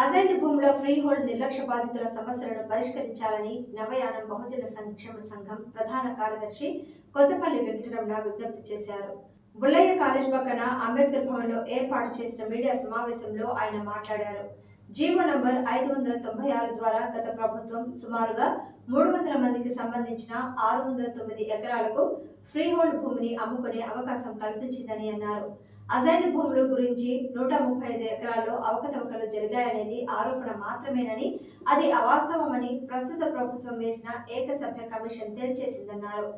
అజైన్డ్ భూముల free hold నిర్లక్ష్య బాధితుల సమస్యలను పరిష్కరించాలని నవయానం బహుజన సంక్షేమ సంఘం ప్రధాన కార్యదర్శి కొత్తపల్లి వెంకటరమణ విజ్ఞప్తి చేశారు. బుల్లయ్య కాలేజ్ పక్కన అంబేద్కర్ భవన్లో ఏర్పాటు చేసిన మీడియా సమావేశంలో ఆయన మాట్లాడారు. జీవో నంబర్ 596 ద్వారా గత ప్రభుత్వం సుమారుగా 300 మందికి సంబంధించిన 609 ఎకరాలకు ఫ్రీ హోల్డ్ భూమిని అమ్ముకునే అవకాశం కల్పించిందని అన్నారు. అజైన్డ్ భూముల గురించి 135 ఎకరాల్లో అవకతవకలు జరిగాయనేది ఆరోపణ మాత్రమేనని, అది అవాస్తవమని ప్రస్తుత ప్రభుత్వం వేసిన ఏకసభ్య కమిషన్ తేల్చేసిందన్నారు.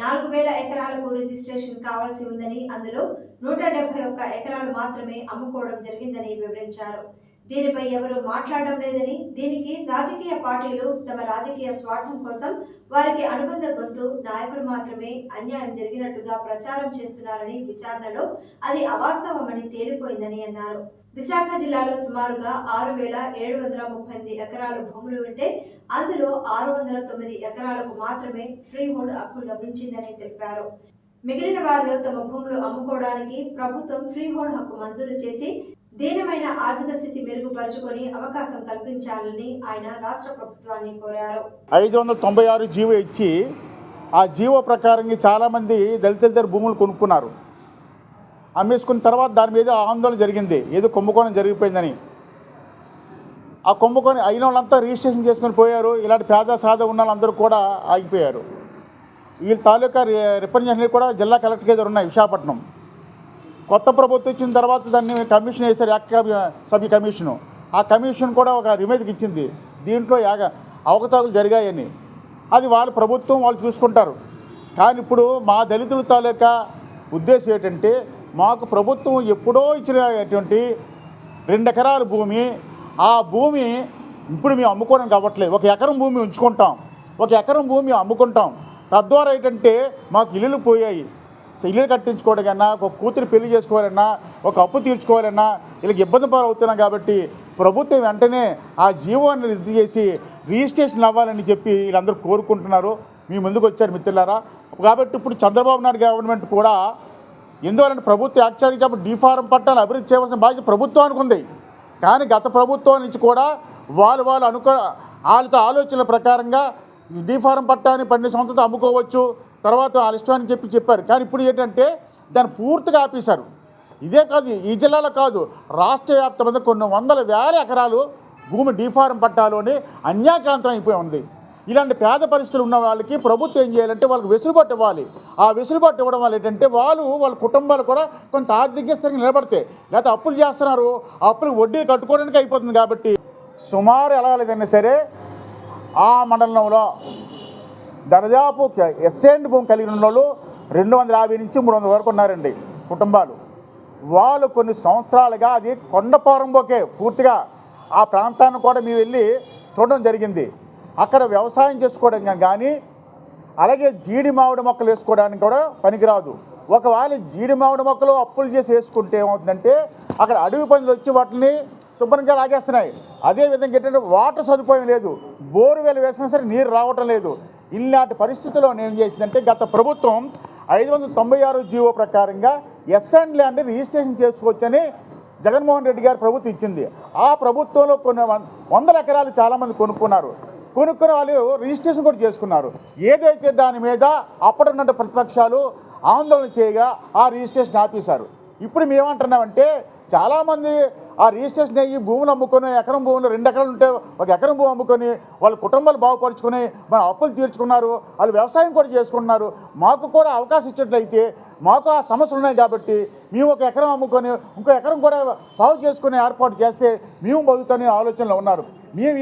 4000 ఎకరాలకు రిజిస్ట్రేషన్ కావాల్సి ఉందని, అందులో 171 ఎకరాలు మాత్రమే అమ్ముకోవడం జరిగిందని వివరించారు. దీనిపై ఎవరూ మాట్లాడడం లేదని, దీనికి రాజకీయ పార్టీలు తమ రాజకీయ స్వార్థం కోసం వారికి అనుబంధ గొంతు నాయకులు మాత్రమే అన్యాయం జరిగినట్టుగా ప్రచారం చేస్తున్నారని, విచారణలో అది అవాస్తవమని తేలిపోయిందని అన్నారు. విశాఖ జిల్లాలో సుమారుగా 6738 ఎకరాల భూములు ఉంటే అందులో 609 ఎకరాలకు మాత్రమే ఫ్రీ హోల్డ్ హక్కు లభించిందని తెలిపారు. మిగిలిన వారిలో తమ భూములు అమ్ముకోవడానికి ప్రభుత్వం ఫ్రీ హోల్డ్ హక్కు మంజూరు చేసి దీనమైన ఆర్థిక స్థితి మెరుగుపరుచుకొని అవకాశం కల్పించాలని ఆయన రాష్ట్ర ప్రభుత్వాన్ని కోరారు. 596 జీవో ఇచ్చి ఆ జీవో ప్రకారంగా చాలామంది దళితుల భూములు కొనుక్కున్నారు. అమ్మేసుకున్న తర్వాత దాని మీద ఆందోళన జరిగింది, ఏదో కుంభకోణం జరిగిపోయిందని. ఆ కుంభకోణం అయిన వాళ్ళంతా రిజిస్ట్రేషన్ చేసుకొని పోయారు. ఇలాంటి పేద సాదా ఉన్న వాళ్ళందరూ కూడా ఆగిపోయారు. వీళ్ళ తాలూకా రిప్రజెంటేటివ్ కూడా జిల్లా కలెక్టర్ దగ్గర ఉన్నాయి విశాఖపట్నం. కొత్త ప్రభుత్వం ఇచ్చిన తర్వాత దాన్ని కమిషన్ వేశారు, సభ్య కమిషను. ఆ కమిషన్ కూడా ఒక నివేదిక ఇచ్చింది, దీంట్లో అవకతవకలు జరిగాయని. అది వాళ్ళ ప్రభుత్వం వాళ్ళు చూసుకుంటారు. కానీ ఇప్పుడు మా దళితుల తాలూకా ఉద్దేశం ఏంటంటే, మాకు ప్రభుత్వం ఎప్పుడో ఇచ్చినటువంటి 2 ఎకరాల భూమి, ఆ భూమి ఇప్పుడు మేము అమ్ముకోవడం కావట్లేదు. 1 ఎకరం భూమి ఉంచుకుంటాం, 1 ఎకరం భూమి అమ్ముకుంటాం. తద్వారా ఏంటంటే మాకు ఇల్లులు పోయాయి. ఇల్లు కట్టించుకోవడం కన్నా, ఒక కూతురు పెళ్లి చేసుకోవాలన్నా, ఒక అప్పు తీర్చుకోవాలన్నా వీళ్ళకి ఇబ్బంది పాలవుతున్నాం. కాబట్టి ప్రభుత్వం వెంటనే ఆ జీవోని రద్దు చేసి రిజిస్ట్రేషన్ అవ్వాలని చెప్పి వీళ్ళందరూ కోరుకుంటున్నారు. మీ ముందుకు వచ్చారు మిత్రులారా. కాబట్టి ఇప్పుడు చంద్రబాబు నాయుడు గవర్నమెంట్ కూడా ఎందువలంటే ప్రభుత్వం యాక్చువల్గా చెప్పి డీఫారం పట్టాలు అభివృద్ధి చేయవలసిన బాధ్యత ప్రభుత్వానికి ఉంది. కానీ గత ప్రభుత్వం నుంచి కూడా వాళ్ళతో వాళ్ళతో ఆలోచనల ప్రకారంగా డీఫారం పట్టాన్ని 12 సంవత్సరాలు అమ్ముకోవచ్చు, తర్వాత వాళ్ళ ఇష్టాన్ని చెప్పారు. కానీ ఇప్పుడు ఏంటంటే దాన్ని పూర్తిగా ఆపేశారు. ఇదే కాదు, ఈ జిల్లాలో కాదు, రాష్ట్ర వ్యాప్తంగా కొన్ని వందల వేల ఎకరాలు భూమి డీఫారం పట్టాలోని అన్యాక్రాంతం అయిపోయి ఉంది. ఇలాంటి పేద పరిస్థితులు ఉన్న వాళ్ళకి ప్రభుత్వం ఏం చేయాలంటే వాళ్ళకి వెసులుబాటు ఇవ్వాలి. ఆ వెసులుబాటు ఇవ్వడం వల్ల ఏంటంటే వాళ్ళ కుటుంబాలు కూడా కొంత ఆర్థిక స్థితికి నిలబడతాయి. లేకపోతే అప్పులు చేస్తున్నారు, ఆ అప్పులకు వడ్డీ కట్టుకోవడానికి అయిపోతుంది. కాబట్టి సుమారు ఎలా లేదన్నా సరే ఆ మండలంలో దర్దాపు ఎస్ఎండ్ భూమి కలిగిన వాళ్ళు 250 నుంచి 300 వరకు ఉన్నారండి కుటుంబాలు. వాళ్ళు కొన్ని సంవత్సరాలుగా అది కొండపోరంబోకే పూర్తిగా ఆ ప్రాంతాన్ని కూడా మేము వెళ్ళి చూడడం జరిగింది. అక్కడ వ్యవసాయం చేసుకోవడం కానీ, అలాగే జీడి మామిడి మొక్కలు వేసుకోవడానికి కూడా పనికిరాదు. ఒకవేళ జీడి మామిడి మొక్కలు అప్పులు చేసి వేసుకుంటే ఏమవుతుందంటే అక్కడ అడవి పందులు వచ్చి వాటిని శుభ్రంగా లాగేస్తున్నాయి. అదేవిధంగా ఏంటంటే వాటర్ సదుపాయం లేదు, బోరువెల్ వేసినా సరే నీరు రావటం లేదు. ఇలాంటి పరిస్థితుల్లో ఏం చేసిందంటే గత ప్రభుత్వం 596 జీవో ప్రకారంగా ఎస్ఎండ్ ల్యాండ్ రిజిస్ట్రేషన్ చేసుకోవచ్చని జగన్మోహన్ రెడ్డి గారు ప్రభుత్వం ఇచ్చింది. ఆ ప్రభుత్వంలో కొన్ని వందల ఎకరాలు చాలామంది కొనుక్కుని వాళ్ళు రిజిస్ట్రేషన్ కూడా చేసుకున్నారు. ఏదైతే దాని మీద అప్పుడున్న ప్రతిపక్షాలు ఆందోళన చేయగా ఆ రిజిస్ట్రేషన్ ఆపేశారు. ఇప్పుడు మేమంటున్నామంటే చాలామంది ఆ రిజిస్ట్రేషన్ అయ్యి భూములు అమ్ముకొని, ఎకరం భూములు 2 ఎకరాలు ఉంటే 1 ఎకరం భూమి అమ్ముకొని వాళ్ళ కుటుంబాలు బాగుపరుచుకొని మన అప్పులు తీర్చుకున్నారు, వాళ్ళు వ్యవసాయం కూడా చేసుకున్నారు. మాకు కూడా అవకాశం ఇచ్చినట్లయితే మాకు ఆ సమస్యలు ఉన్నాయి కాబట్టి మేము 1 ఎకరం అమ్ముకొని ఇంకో ఎకరం కూడా సాగు చేసుకునే ఏర్పాటు చేస్తే మేము బతుకుతానే ఆలోచనలో ఉన్నారు. మేము